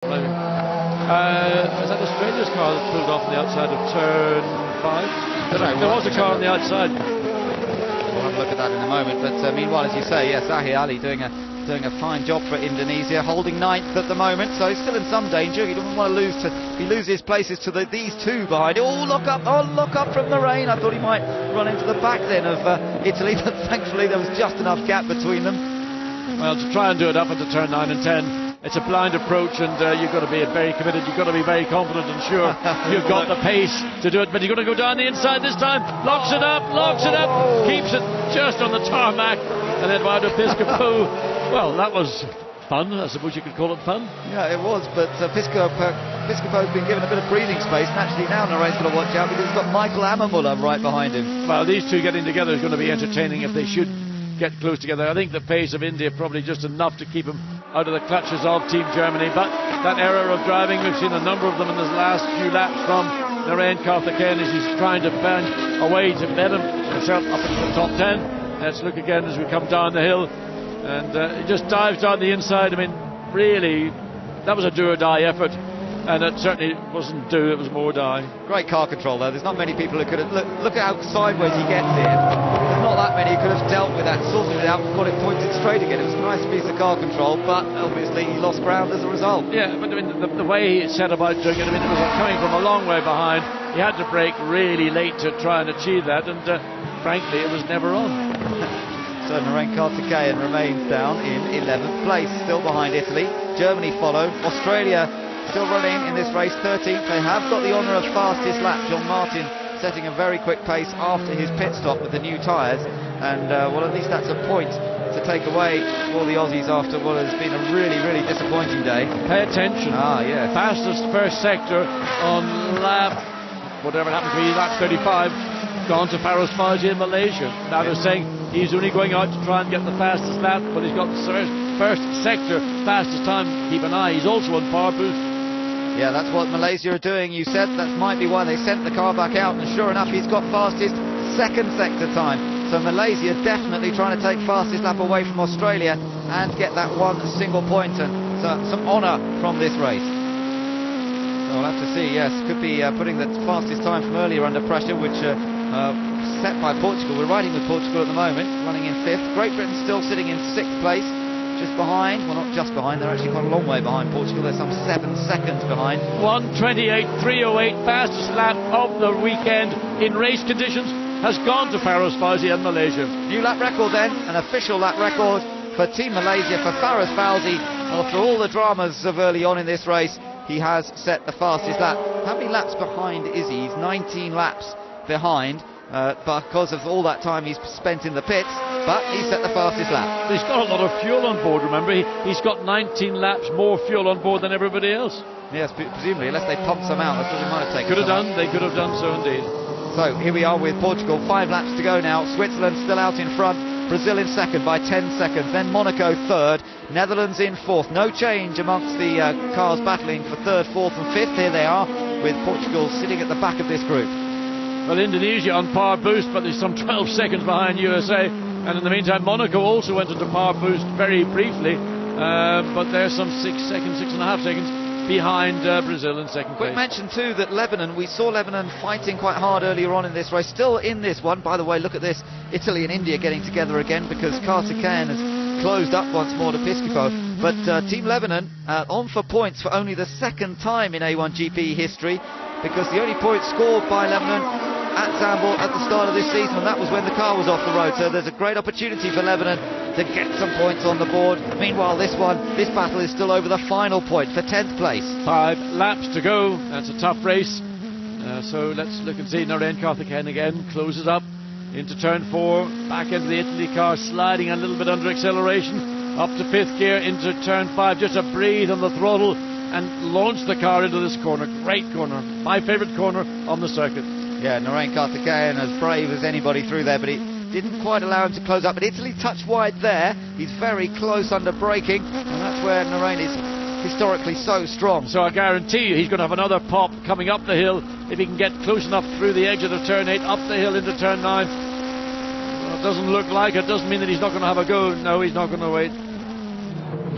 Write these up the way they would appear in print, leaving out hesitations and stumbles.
Is that Australia's car that pulled off on the outside of turn 5? There was a car on the outside. We'll have a look at that in a moment. But meanwhile, as you say, yes, Zahir Ali doing a fine job for Indonesia, holding 9th at the moment, so he's still in some danger. He doesn't want to lose he loses places to these two behind. Oh, look up from the rain. I thought he might run into the back then of Italy, but thankfully there was just enough gap between them. Well, to try and do it up into turn 9 and 10, it's a blind approach, and you've got to be very committed, you've got to be very confident and sure you've got the pace to do it, but you've got to go down the inside this time. Locks it up, keeps it just on the tarmac, and Eduardo Piscopo. Well, that was fun, I suppose you could call it fun. Yeah, it was, but Piscopo's been given a bit of breathing space, and actually now Narain's got to watch out because he's got Michael Ammermuller right behind him. Well, these two getting together is going to be entertaining if they should get close together. I think the pace of India probably just enough to keep him out of the clutches of Team Germany, but that error of driving, we've seen a number of them in his last few laps from Narain Karthikeyan as he's trying to find a way to bet himself up into the top 10. Let's look again as we come down the hill, and he just dives down the inside. I mean, really, that was a do or die effort, and it certainly wasn't do, it was more die. Great car control though. There's not many people who could have look at how sideways he gets here. There's not that many who could have dealt with that, sorted it out and got it pointed straight again. It was a nice piece of car control, but obviously he lost ground as a result. Yeah, but I mean the way he set about doing it, I mean, it was coming from a long way behind. He had to brake really late to try and achieve that, and frankly it was never on. So Narain Karthikeyan remains down in 11th place, still behind Italy. Germany follow. Australia still running in this race, 13th. They have got the honour of fastest lap. John Martin setting a very quick pace after his pit stop with the new tyres, and well, at least that's a point to take away for the Aussies after what has been a really disappointing day. Pay attention. Yeah. Fastest first sector on lap, whatever it happens to be, lap 35, gone to Farouz Fauzi in Malaysia. Now they're saying he's only going out to try and get the fastest lap, but he's got the first sector fastest time. Keep an eye, he's also on power boost. Yeah, that's what Malaysia are doing. You said that might be why they sent the car back out, and sure enough he's got fastest second sector time. So Malaysia definitely trying to take fastest lap away from Australia and get that one single point, and so some honour from this race. So we'll have to see. Yes, could be putting the fastest time from earlier under pressure, which set by Portugal. We're riding with Portugal at the moment, running in 5th. Great Britain still sitting in 6th place, just behind, well not just behind, they're actually quite a long way behind Portugal. They're some 7 seconds behind. 1:28.308, fastest lap of the weekend in race conditions, has gone to Farouz Fauzi and Malaysia. New lap record then, an official lap record for Team Malaysia, for Farouz Fauzi. After all the dramas of early on in this race, he has set the fastest lap. How many laps behind is he? He's 19 laps behind. Because of all that time he's spent in the pits, but he set the fastest lap. He's got a lot of fuel on board, remember, he's got 19 laps more fuel on board than everybody else. Yes, presumably, unless they pumped some out, that's what they might have taken. They could have done so indeed. So here we are with Portugal, 5 laps to go now. Switzerland still out in front, Brazil in second by 10 seconds, then Monaco third, Netherlands in fourth. No change amongst the cars battling for third, fourth and fifth. Here they are, with Portugal sitting at the back of this group. Well, Indonesia on power boost, but there's some 12 seconds behind USA, and in the meantime Monaco also went into power boost very briefly, but there's some 6.5 seconds behind Brazil in second place. Quick mention too that Lebanon, we saw Lebanon fighting quite hard earlier on in this race, still in this one. By the way, look at this, Italy and India getting together again, because Karthikeyan has closed up once more to Piscopo, but Team Lebanon on for points for only the second time in A1GP history, because the only point scored by Lebanon at Zambor at the start of this season, and that was when the car was off the road. So there's a great opportunity for Lebanon to get some points on the board. Meanwhile, this battle is still over the final point for 10th place. 5 laps to go. That's a tough race. So let's look and see. Narain Karthikeyan again closes up into turn 4, back into the Italy car, sliding a little bit under acceleration, up to 5th gear into turn 5, just a breathe on the throttle and launch the car into this corner. Great corner, my favourite corner on the circuit. Yeah, Narain Karthikeyan as brave as anybody through there, but it didn't quite allow him to close up. But Italy touched wide there. He's very close under braking, and that's where Narain is historically so strong. So I guarantee you he's going to have another pop coming up the hill if he can get close enough through the exit of turn 8, up the hill into turn 9. Well, it doesn't look like it. Doesn't mean that he's not going to have a go. No, he's not going to wait.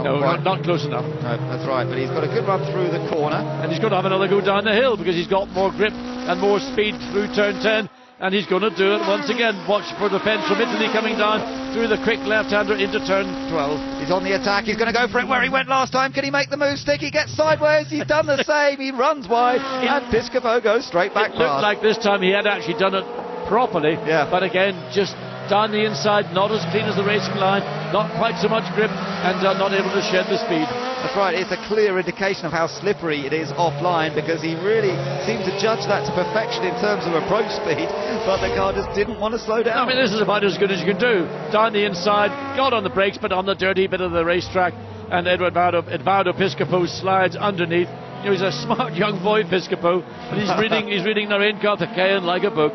No, not close enough. No, that's right, but he's got a good run through the corner. And he's going to have another go down the hill because he's got more grip and more speed through turn 10. And he's going to do it once again. Watch for the fence from Italy coming down through the quick left-hander into turn 12. He's on the attack. He's going to go for it where he went last time. Can he make the move stick? He gets sideways. He's done the same. He runs wide. And Piscopo goes straight back It looked past. like this time he had actually done it properly. Yeah. But again, just down the inside, not as clean as the racing line, not quite so much grip, and not able to shed the speed. That's right, it's a clear indication of how slippery it is offline, because he really seemed to judge that to perfection in terms of approach speed, but the car just didn't want to slow down. I mean, this is about as good as you can do. Down the inside, got on the brakes, but on the dirty bit of the racetrack, and Eduardo Piscopo slides underneath. You know, he's a smart young boy, Piscopo, and he's reading Narain Karthikeyan like a book.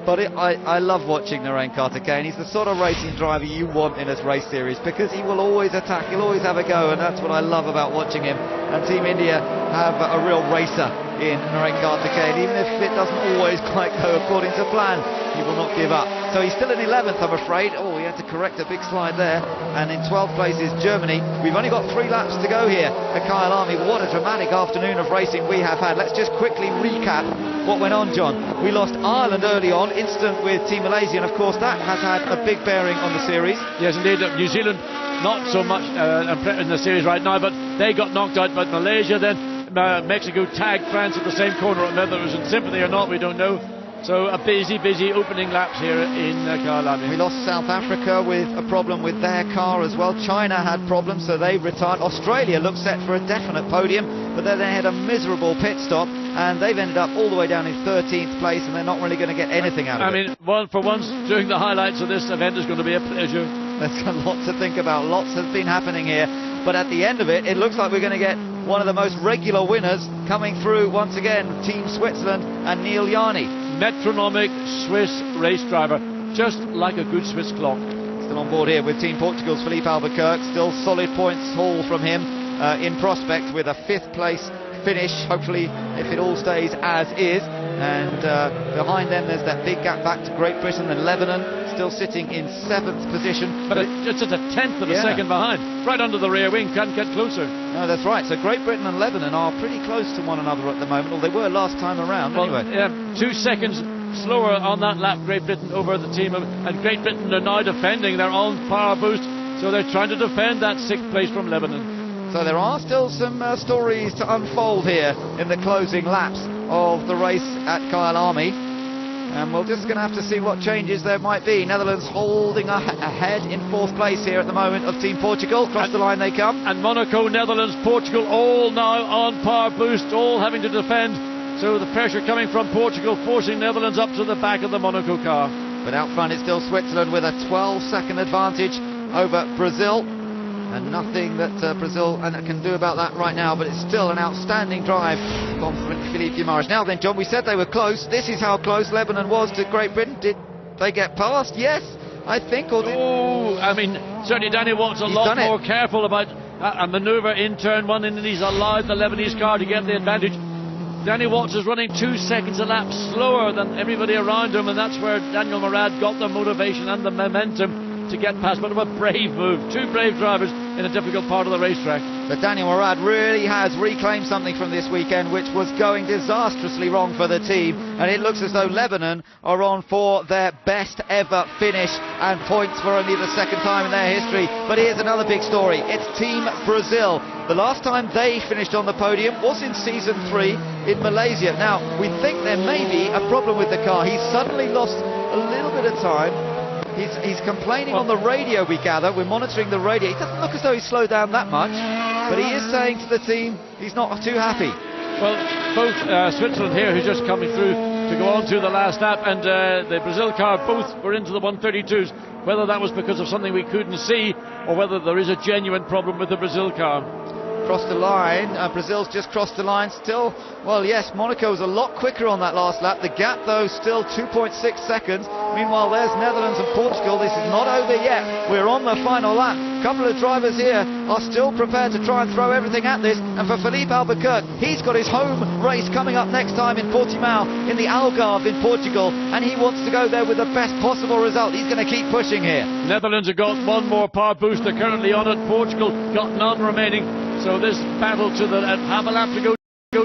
But I love watching Narain Karthikeyan. He's the sort of racing driver you want in a race series, because he will always attack, he'll always have a go, and that's what I love about watching him. And Team India have a real racer in Narain Karthikeyan. Even if it doesn't always quite go according to plan, he will not give up. So he's still in 11th, I'm afraid. Oh, he had to correct a big slide there. And in 12th place is Germany. We've only got 3 laps to go here at Kyle Army. What a dramatic afternoon of racing we have had. Let's just quickly recap what went on, John. We lost Ireland early on, instant with Team Malaysia, and of course that has had a big bearing on the series. Yes, indeed. New Zealand not so much in the series right now, but they got knocked out. But Malaysia, then Mexico tagged France at the same corner. Whether it was in sympathy or not, we don't know. So a busy opening laps here in Kyle Army. We lost South Africa with a problem with their car as well. China had problems, so they retired. Australia looked set for a definite podium, but then they had a miserable pit stop, and they've ended up all the way down in 13th place, and they're not really going to get anything out of it. I mean, for once, during the highlights of this event is going to be a pleasure. There's a lot to think about. Lots has been happening here, but at the end of it, it looks like we're going to get one of the most regular winners coming through once again, Team Switzerland and Neil Yarni. Metronomic Swiss race driver, just like a good Swiss clock. Still on board here with Team Portugal's Philippe Albuquerque. Still solid points haul from him in prospect, with a 5th place finish, hopefully, if it all stays as is. And behind them there's that big gap back to Great Britain and Lebanon, still sitting in 7th position. But it's just a 10th of a second behind, right under the rear wing, can't get closer. No, that's right. So Great Britain and Lebanon are pretty close to one another at the moment, or they were last time around. Well, anyway. 2 seconds slower on that lap, Great Britain over the team and Great Britain are now defending their own power boost, so they're trying to defend that 6th place from Lebanon. So there are still some stories to unfold here in the closing laps of the race at Kyle Army, and we're just going to have to see what changes there might be. Netherlands holding ahead in 4th place here at the moment of Team Portugal. Across the line they come. And Monaco, Netherlands, Portugal all now on power boost, all having to defend. So the pressure coming from Portugal forcing Netherlands up to the back of the Monaco car. But out front it's still Switzerland with a 12-second advantage over Brazil. And nothing that Brazil can do about that right now, but it's still an outstanding drive from Philippe Guimaraes. Now then, John, we said they were close. This is how close Lebanon was to Great Britain. Did they get past? Yes, I think. Or did... Oh, I mean, certainly Danny Watt's a lot more careful about a manoeuvre in turn 1, and he's allowed the Lebanese car to get the advantage. Danny Watts is running 2 seconds a lap slower than everybody around him, and that's where Daniel Morad got the motivation and the momentum to get past. But a brave move. 2 brave drivers in a difficult part of the racetrack. But Daniel Morad really has reclaimed something from this weekend, which was going disastrously wrong for the team, and it looks as though Lebanon are on for their best ever finish and points for only the 2nd time in their history. But here's another big story. It's Team Brazil. The last time they finished on the podium was in season 3 in Malaysia. Now, we think there may be a problem with the car. He's suddenly lost a little bit of time. He's complaining on the radio, we gather. We're monitoring the radio. It doesn't look as though he's slowed down that much, but he is saying to the team he's not too happy. Well, both Switzerland here, who's just coming through to go on to the last lap, and the Brazil car, both were into the 132s. Whether that was because of something we couldn't see, or whether there is a genuine problem with the Brazil car. Crossed the line, Brazil's just crossed the line still. Well, yes, Monaco's a lot quicker on that last lap. The gap, though, still 2.6 seconds. Meanwhile, there's Netherlands and Portugal. This is not over yet. We're on the final lap. couple of drivers here are still prepared to try and throw everything at this, and for Filipe Albuquerque, he's got his home race coming up next time in Portimao in the Algarve in Portugal, and he wants to go there with the best possible result. He's going to keep pushing here. Netherlands have got one more power boost, they're currently on it. Portugal got none remaining, so this battle to the half a lap to go.